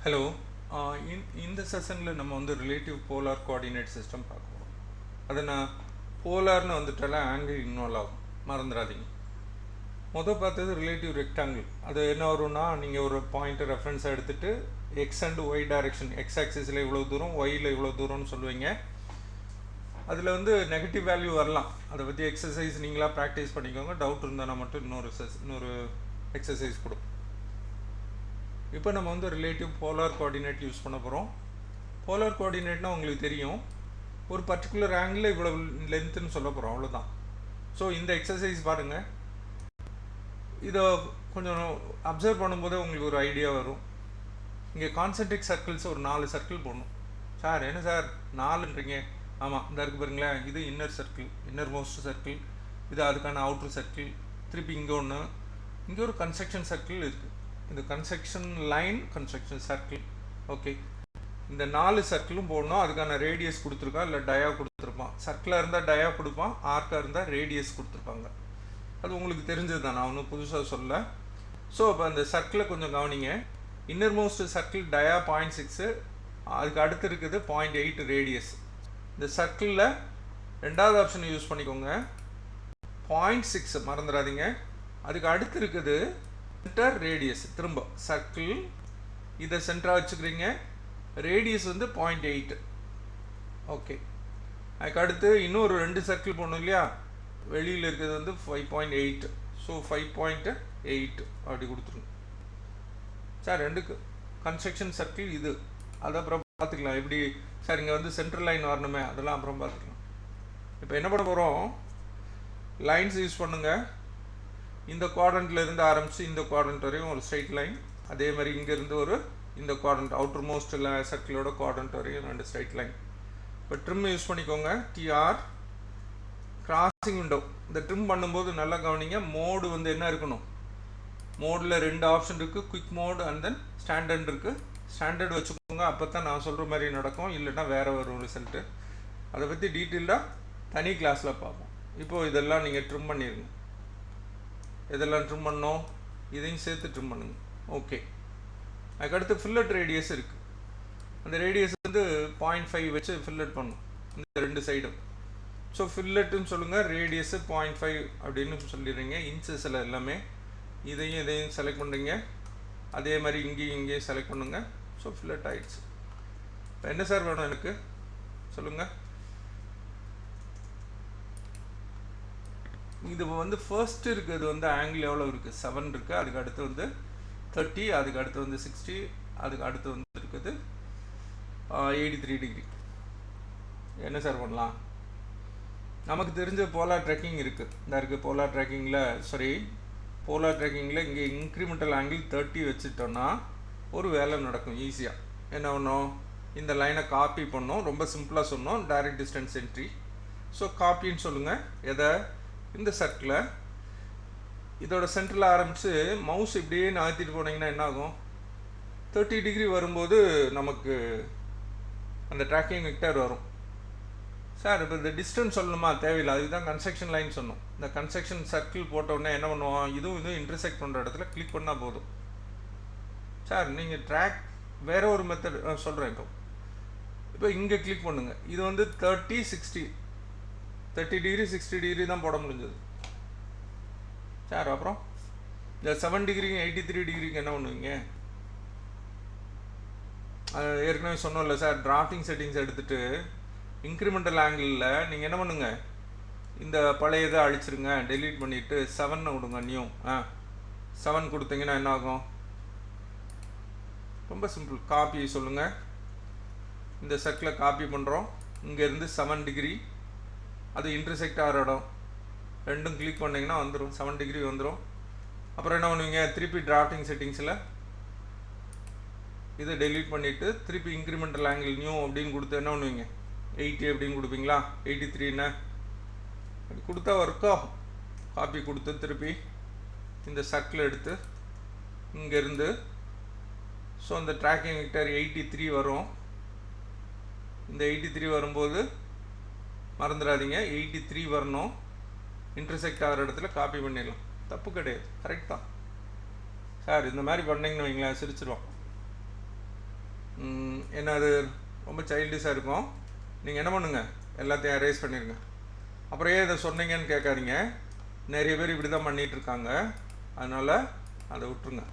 Hello. இந்த செஷனில் நம்ம வந்து ரிலேட்டிவ் போலார் கோஆர்டினேட் சிஸ்டம் பார்க்க போகிறோம். அதை நான் போலார்னு வந்துட்டால ஆங்கிள் இன்வால்வ் ஆகும், மறந்துடாதீங்க. பார்த்தது ரிலேட்டிவ் ரெக்டாங்கிள். அது என்ன வரும்னா, நீங்கள் ஒரு பாயிண்ட்டை ரெஃபரன்ஸாக எடுத்துகிட்டு X and Y direction, X ஆக்சிஸில் இவ்வளோ தூரம், ஒயில் இவ்வளோ தூரம்னு சொல்லுவீங்க. அதில் வந்து நெகட்டிவ் வேல்யூ வரலாம். அதை பற்றி எக்ஸசைஸ் நீங்களாக ப்ராக்டிஸ் பண்ணிக்கோங்க. டவுட் இருந்தால் மட்டும் இன்னொரு எக்ஸசைஸ் கொடுப்போம். இப்போ நம்ம வந்து ரிலேட்டிவ் போலார் கோஆர்டினேட் யூஸ் பண்ண போகிறோம். போலார் கோஆர்டினேட்னால் உங்களுக்கு தெரியும், ஒரு பர்டிகுலர் ஆங்கிளில் இவ்வளோ லென்த்துன்னு சொல்ல போகிறோம், அவ்வளோதான். ஸோ இந்த எக்ஸசைஸ் பாருங்கள். இதை கொஞ்சம் அப்சர்வ் பண்ணும்போதே உங்களுக்கு ஒரு ஐடியா வரும். இங்கே கான்சென்ட்ரிக் சர்க்கிள்ஸ் ஒரு 4 சர்க்கிள் போடணும். சார் என்ன சார் 4ன்றீங்க? ஆமாம், இந்த இருக்கு பாருங்களேன், இது inner circle, inner most circle, இது அதுக்கான அவுட்ரு சர்க்கிள். திருப்பி இங்கே ஒன்று, இங்கே ஒரு கன்ஸ்ட்ரக்ஷன் சர்க்கிள் இருக்குது. இந்த construction line, construction circle. Okay, இந்த 4 சர்க்கிளும் போடணும். அதுக்கான ரேடியஸ் கொடுத்துருக்கான், இல்லை டயா கொடுத்துருப்பான். சர்க்கிளாக இருந்தால் டயா கொடுப்பான், ஆர்க்காக இருந்தால் ரேடியஸ் கொடுத்துருப்பாங்க. அது உங்களுக்கு தெரிஞ்சது தான், நான் ஒன்றும் புதுசாக சொல்ல. ஸோ அப்போ அந்த சர்க்கிளை கொஞ்சம் கவனிங்க. இன்னர் மோஸ்ட் சர்க்கிள் டயா 0.6, அதுக்கு அடுத்து இருக்குது 0.8 ரேடியஸ். இந்த சர்க்கிளில் ரெண்டாவது ஆப்ஷனை யூஸ் பண்ணிக்கோங்க, 0.6 மறந்துடாதீங்க. அதுக்கு அடுத்து இருக்குது சென்டர் ரேடியஸ். திரும்ப சர்க்கிள் இதை சென்டராக வச்சுக்கிறீங்க, ரேடியஸ் வந்து 0.8. ஓகே, அதுக்கு அடுத்து இன்னொரு 2 சர்க்கிள் போடணும் இல்லையா? வெளியில் இருக்கிறது வந்து 5.8. ஸோ 5.8 அப்படி கொடுத்துருங்க சார். 2 கன்ஸ்ட்ரக்ஷன் சர்க்கிள் இது, அதை அப்புறம் பார்த்துக்கலாம். எப்படி சார் இங்கே வந்து சென்ட்ரல் லைன் வரணுமே, அதெல்லாம் அப்புறம் பார்த்துக்கலாம். இப்போ என்ன பண்ண போகிறோம், லைன்ஸ் யூஸ் பண்ணுங்கள். இந்த குவாட்ரண்ட்டில் இருந்து ஆரம்பித்து இந்த குவாட்ரண்ட் வரையும் ஒரு ஸ்ட்ரைட் லைன். அதே மாதிரி இங்கேருந்து ஒரு இந்த குவாட்ரண்ட் அவுட்டர் மோஸ்ட் சர்க்கிளோட குவாட்ரண்ட் வரையும் 2 ஸ்ட்ரைட் லைன். இப்போ ட்ரிம் யூஸ் பண்ணிக்கோங்க, டிஆர். கிராசிங் விண்டோ, இந்த ட்ரிம் பண்ணும்போது நல்லா கவனிங்க. மோடு வந்து என்ன இருக்கணும், மோடில் 2 ஆப்ஷன் இருக்குது, quick mode and then standard இருக்குது. ஸ்டாண்டர்ட் வச்சுக்கோங்க, அப்போ தான் நான் சொல்கிற மாதிரி நடக்கும், இல்லைன்னா வேறு ஒரு ரிசல்ட்டு. அதை பற்றி டீட்டெயிலாக தனி கிளாஸில் பார்ப்போம். இப்போது இதெல்லாம் நீங்கள் ட்ரிம் பண்ணிடுங்க. இதெல்லாம் ட்ரிம் பண்ணோம், இதையும் சேர்த்து ட்ரிம் பண்ணுங்க. ஓகே, அதுக்கடுத்து ஃபில்லட் ரேடியஸ் இருக்குது. அந்த ரேடியஸ் வந்து 0.5 வச்சு ஃபில்லட் பண்ணும் இந்த 2 சைடும். ஸோ ஃபில்லட்டுன்னு சொல்லுங்கள், ரேடியஸு 0.5 அப்படின்னு சொல்லிடுறீங்க. இன்ச்சஸில் எல்லாமே இதையும் செலக்ட் பண்ணுறீங்க. அதே மாதிரி இங்கேயும் செலக்ட் பண்ணுங்கள். ஸோ ஃபில்லட் ஆகிடுச்சு. இப்போ என்ன சார் வேணும் எனக்கு சொல்லுங்கள். இது வந்து ஃபர்ஸ்ட் இருக்கிறது வந்து ஆங்கிள் எவ்வளோ இருக்குது, 7 இருக்குது. அதுக்கு அடுத்து வந்து 30, அதுக்கு அடுத்து வந்து 60, அதுக்கு அடுத்து வந்து இருக்குது 83 டிகிரி. என்ன சார் பண்ணலாம்? நமக்கு தெரிஞ்ச போலார் ட்ராக்கிங் இருக்குது. இந்த இருக்குது போலார் ட்ராக்கிங்கில் இங்கே இன்க்ரிமெண்டல் ஆங்கிள் 30 வச்சுட்டோன்னா ஒரு வேலை நடக்கும் ஈஸியாக. என்ன பண்ணோம், இந்த லைனை காப்பி பண்ணோம். ரொம்ப சிம்பிளாக சொன்னோம், டைரக்ட் டிஸ்டன்ஸ் என்ட்ரி. ஸோ காப்பின்னு சொல்லுங்கள். எதை, இந்த சர்க்கிளை இதோட சென்டரில் ஆரம்பித்து மவுஸ் இப்படியே நகர்த்திட்டு போனீங்கன்னா என்ன ஆகும், 30 டிகிரி வரும்போது நமக்கு அந்த ட்ராக்கிங் வெக்டர் வரும். சார் இப்போ இந்த டிஸ்டன்ஸ் சொல்லணுமா? தேவையில்லை, அதுதான் கன்ஸ்ட்ரக்ஷன் லைன் சொன்னோம். இந்த கன்ஸ்ட்ரக்ஷன் சர்க்கிள் போட்டோடனே என்ன பண்ணுவோம், இதுவும் இன்டர்செக்ட் பண்ணுற இடத்துல கிளிக் பண்ணால் போதும். சார் நீங்கள் ட்ராக் வேறு ஒரு மெத்தட் சொல்கிறேன். இப்போ இங்கே கிளிக் பண்ணுங்கள். இது வந்து 30 டிகிரி 60 டிகிரி தான் போட முடிஞ்சது சார். அப்புறம் இந்த 7 டிகிரிக்கு 83 டிகிரிக்கு என்ன பண்ணுவீங்க? ஏற்கனவே சொன்னோம்ல சார், டிராஃப்டிங் செட்டிங்ஸ் எடுத்துகிட்டு இன்க்ரிமெண்டல் ஆங்கிளில் நீங்கள் என்ன பண்ணுங்கள், இந்த பழையதை அழிச்சிருங்க, டெலீட் பண்ணிவிட்டு 7 கொடுங்க, நியூ 7 கொடுத்தீங்கன்னா என்ன ஆகும்? ரொம்ப சிம்பிள். காப்பி சொல்லுங்கள். இந்த சர்க்கிளை காப்பி பண்ணுறோம். இங்கேருந்து 7 டிகிரி, அது இன்டர்செக்ட் ஆகிற இடம், ரெண்டும் கிளிக் பண்ணிங்கன்னா வந்துடும், 7 டிகிரி வந்துடும். அப்புறம் என்ன பண்ணுவீங்க, திருப்பி டிராஃப்டிங் செட்டிங்ஸில் இதை டெலீட் பண்ணிவிட்டு திருப்பி இன்க்ரிமெண்டல் ஆங்கிள் நியூ அப்படின்னு கொடுத்து என்ன பண்ணுவீங்க, 80 அப்படின்னு கொடுப்பீங்களா? 83 அப்படி கொடுத்தா ஒர்க் ஆகும். காப்பி கொடுத்து திருப்பி இந்த சர்க்கிள் எடுத்து இங்கேருந்து, ஸோ அந்த ட்ராக்கிங் வெக்டர் 83 வரும். இந்த 83 வரும்போது மறந்துடாதீங்க, 83 வரணும். இன்டர்செக்ட் ஆகிற இடத்துல காப்பி பண்ணிடலாம், தப்பு கிடையாது, கரெக்ட் தான் சார். இந்த மாதிரி பண்ணிங்கன்னு வைங்களேன், சிரிச்சிருவோம். என்னது ரொம்ப சைல்டிஷாக இருக்கும். நீங்கள் என்ன பண்ணுங்கள், எல்லாத்தையும் அரேஸ் பண்ணிடுங்க. அப்புறம் ஏன் இதை சொன்னீங்கன்னு கேட்காதீங்க, நிறைய பேர் இப்படி தான் பண்ணிகிட்ருக்காங்க. அதனால் அதை விட்டுருங்க.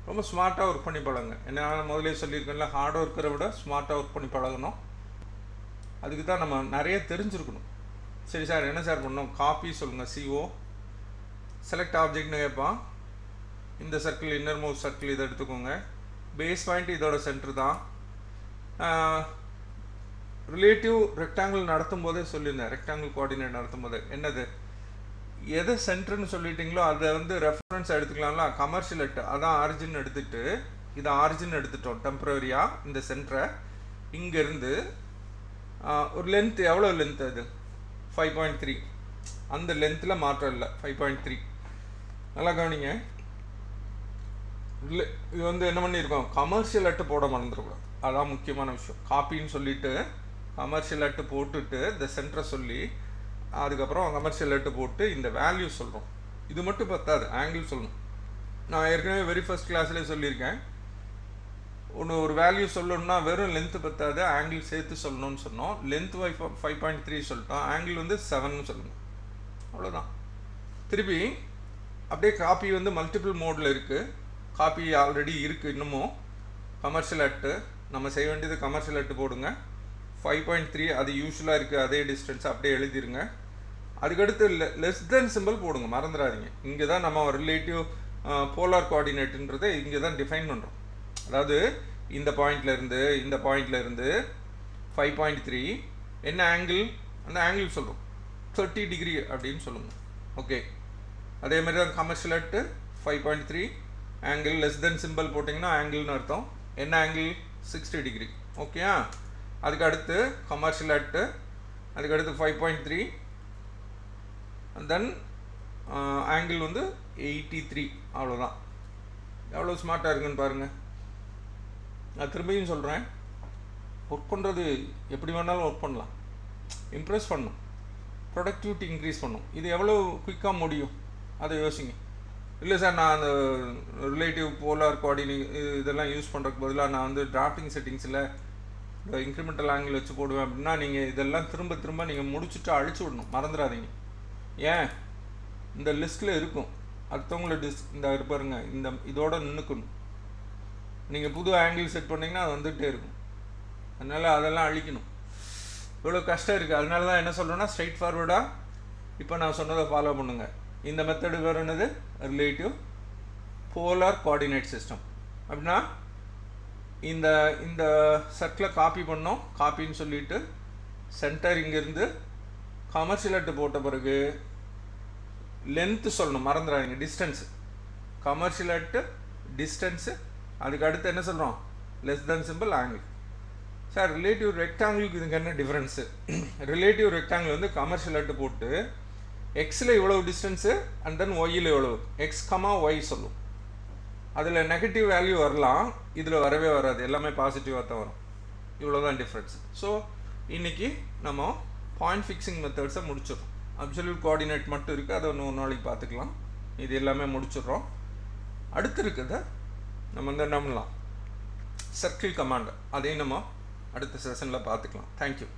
ரொம்ப ஸ்மார்ட்டாக ஒர்க் பண்ணி பழகுங்க. என்ன முதலே சொல்லியிருக்கேன்ல, ஹார்ட் ஒர்க்கரை விட ஸ்மார்ட்டாக ஒர்க் பண்ணி பழகணும். அதுக்கு தான் நம்ம நிறைய தெரிஞ்சுருக்கணும். சரி சார், என்ன சார் பண்ணணும்? காப்பி சொல்லுங்கள். CO செலக்ட் ஆப்ஜெக்ட்னு கேட்பான். இந்த சர்க்கிள், இன்னர் மோஸ்ட் சர்க்கிள் இதை எடுத்துக்கோங்க. பேஸ் பாயிண்ட் இதோட சென்டர் தான். ரிலேட்டிவ் ரெக்டாங்கிள் நடத்தும் போதே சொல்லியிருந்தேன், ரெக்டாங்கிள் கோஆர்டினேட் நடத்தும் போதே என்னது, எது சென்டர்னு சொல்லிட்டீங்களோ அதை வந்து ரெஃபரன்ஸ் எடுத்துக்கலாம்ல. கமர்ஷியல் எட்டு அதான் ஆரிஜின் எடுத்துகிட்டு, இதை ஆரிஜின் எடுத்துட்டோம் டெம்பரரியாக. இந்த சென்டரை இங்கேருந்து ஒரு லென்த், எவ்வளோ லென்த் அது 5.3, அந்த லென்த்தில் மாற்றம் இல்லை, 5.3. நல்லா கவனிங்க. இல்லை, இது வந்து என்ன பண்ணியிருக்கோம், கமர்ஷியல் அட்டு போட மறந்துடக்கூடாது. அதான் முக்கியமான விஷயம். காப்பின்னு சொல்லிவிட்டு கமர்ஷியல் அட்டு போட்டுட்டு இந்த சென்டரை சொல்லி, அதுக்கப்புறம் கமர்ஷியல் அட்டு போட்டு இந்த வேல்யூ சொல்கிறோம். இது மட்டும் பத்தாது, ஆங்கிள் சொல்லணும். நான் ஏற்கனவே வெரி ஃபர்ஸ்ட் கிளாஸ்லேயே சொல்லியிருக்கேன், ஒரு வேல்யூ சொல்லணும்னா வெறும் லென்த்து பத்தாது, ஆங்கிள் சேர்த்து சொல்லணும்னு சொன்னோம். லென்த் 5.3 சொல்லிட்டோம், ஆங்கிள் வந்து 7ன்னு சொல்லணும். அவ்வளோதான். திருப்பி அப்படியே காப்பி வந்து மல்டிபிள் மோடில் இருக்குது. காப்பி ஆல்ரெடி இருக்குது இன்னமும். கமர்ஷியல் அட்டு நம்ம செய்ய வேண்டியது, கமர்ஷியல் அட்டு போடுங்க. 5.3 அது யூஸ்வலாக இருக்குது, அதே டிஸ்டன்ஸ் அப்படியே எழுதிருங்க. அதுக்கடுத்து லெஸ் தென் சிம்பிள் போடுங்க, மறந்துடாதீங்க. இங்கே தான் நம்ம ரிலேட்டிவ் போலார் கோஆர்டினேட்டுன்றதை இங்கே தான் டிஃபைன் பண்ணுறோம். அதாவது இந்த பாயிண்ட்லேருந்து இந்த பாயிண்ட்லேருந்து 5.3 என்ன ஆங்கிள், அந்த ஆங்கிள் சொல்கிறோம் 30 டிகிரி அப்படின்னு சொல்லுங்கள். ஓகே, அதே மாதிரி தான் commercial at 5.3 angle less than simple போட்டிங்கன்னா ஆங்கிள்னு அர்த்தம். என்ன ஆங்கிள், 60 டிகிரி. ஓகேயா? அதுக்கு அடுத்து கமர்ஷியல் அட்டு, அதுக்கடுத்து 5.3 தென் ஆங்கிள் வந்து 83. அவ்வளோதான். எவ்வளோ ஸ்மார்ட்டாக இருக்குன்னு பாருங்கள். நான் திரும்பியும் சொல்கிறேன், ஒர்க் பண்ணுறது எப்படி வேணாலும் ஒர்க் பண்ணலாம். இம்ப்ரெஸ் பண்ணணும், ப்ரொடக்டிவிட்டி இன்க்ரீஸ் பண்ணும். இது எவ்வளோ குயிக்காக முடியும் அதை யோசிங்க. இல்லை சார், நான் அந்த ரிலேட்டிவ் போலார் கோஆர்டினேட் இதெல்லாம் யூஸ் பண்ணுறதுக்கு பதிலாக நான் வந்து டிராஃப்டிங் செட்டிங்ஸில் இன்க்ரிமெண்டல் ஆங்கிள் வச்சு போடுவேன் அப்படின்னா, நீங்கள் இதெல்லாம் திரும்ப திரும்ப நீங்கள் முடிச்சுட்டு அழிச்சு விடணும், மறந்துடாதீங்க. ஏன், இந்த லிஸ்ட்டில் இருக்கும், அடுத்தவங்கள இந்த இருப்பாருங்க, இந்த இதோட நின்றுக்கணும். நீங்கள் புது ஆங்கிள் செட் பண்ணிங்கன்னா அது வந்துகிட்டே இருக்கும். அதனால் அதெல்லாம் அழிக்கணும். இவ்வளோ கஷ்டம் இருக்குது. அதனால தான் என்ன சொல்கிறேன்னா, ஸ்ட்ரைட் ஃபார்வர்டாக இப்போ நான் சொன்னதை ஃபாலோ பண்ணுங்கள். இந்த மெத்தடு வேறு என்னது, ரிலேட்டிவ் போலார் கோஆர்டினேட் சிஸ்டம். அப்படின்னா இந்த இந்த சர்க்கிளை காப்பி பண்ணோம், காப்பின்னு சொல்லிவிட்டு சென்டர் இங்கேருந்து கமர்ஷியல் அட்டு போட்ட பிறகு லென்த்து சொல்லணும், மறந்துடாதீங்க. டிஸ்டன்ஸு, கமர்ஷியல் அட்டு டிஸ்டன்ஸு, அதுக்கு அடுத்து என்ன சொல்கிறோம், less than simple angle. Sir, relative ரெக்டாங்கிளுக்கு இதுக்கு என்ன டிஃப்ரென்ஸு? ரிலேட்டிவ் ரெக்டாங்கிள் வந்து கமர்ஷியல் அட்டு போட்டு எக்ஸில் இவ்வளோ டிஸ்டன்ஸு அண்ட் தென் ஒய்யில் எவ்வளவு, எக்ஸ் கமா ஒய் சொல்லும். அதில் நெகட்டிவ் வேல்யூ வரலாம், இதில் வரவே வராது, எல்லாமே பாசிட்டிவாக தான் வரும். இவ்வளோ தான் டிஃப்ரென்ஸ். ஸோ இன்றைக்கி நம்ம பாயிண்ட் ஃபிக்ஸிங் மெத்தட்ஸை முடிச்சிடுறோம். அப்சல்யூட் கோஆர்டினேட் மட்டும் இருக்குது, அதை ஒரு நாளைக்கு பார்த்துக்கலாம். இது எல்லாமே முடிச்சிடுறோம். அடுத்து இருக்கிறத நம்ம வந்து என்ன பண்ணலாம், சர்க்கிள் கமாண்ட், அதையும் நம்ம அடுத்த செஷனில் பார்த்துக்கலாம். தேங்க்யூ.